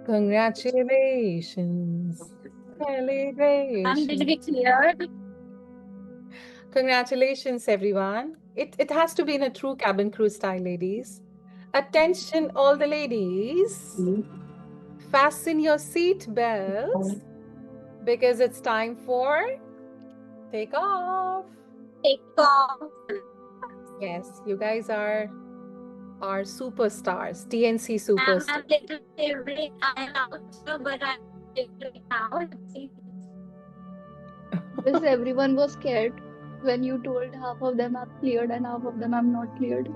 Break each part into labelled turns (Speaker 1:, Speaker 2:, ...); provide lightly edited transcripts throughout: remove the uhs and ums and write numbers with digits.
Speaker 1: Congratulations.
Speaker 2: Did we
Speaker 1: Celebrations.
Speaker 2: clear?
Speaker 1: Congratulations, everyone. It has to be in a true cabin crew style, ladies. Attention, all the ladies. Fasten your seat belts because it's time for take off.
Speaker 2: Take off.
Speaker 1: Yes, you guys are superstars, TNC
Speaker 2: I'm
Speaker 1: superstars.
Speaker 2: a little shivering. I'm also, but I'm shivering now.
Speaker 3: Because everyone was scared when you told half of them have cleared and half of them have not cleared.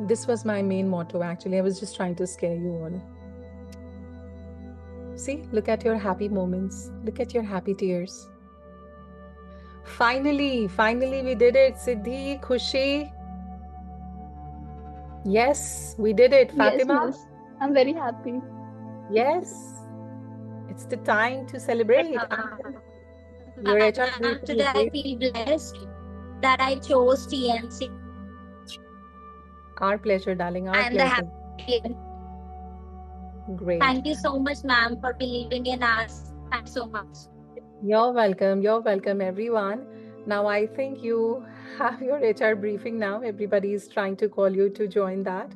Speaker 1: This was my main motto, actually. I was just trying to scare you all. See, look at your happy moments. Look at your happy tears. Finally, we did it. Siddhi, Khushi. Yes, we did it.
Speaker 3: Yes,
Speaker 1: Fatima?
Speaker 3: miss. I'm very happy.
Speaker 1: Yes. It's the time to celebrate. Your HR
Speaker 2: Ma'am, today I feel blessed that I chose TNC.
Speaker 1: Our pleasure, darling. Our
Speaker 2: I'm the
Speaker 1: pleasure.
Speaker 2: happy.
Speaker 1: Great.
Speaker 2: Thank you so much, ma'am, for believing in us. Thanks so much.
Speaker 1: You're welcome. You're welcome, everyone. Now, I think you have your HR briefing now. Everybody is trying to call you to join that.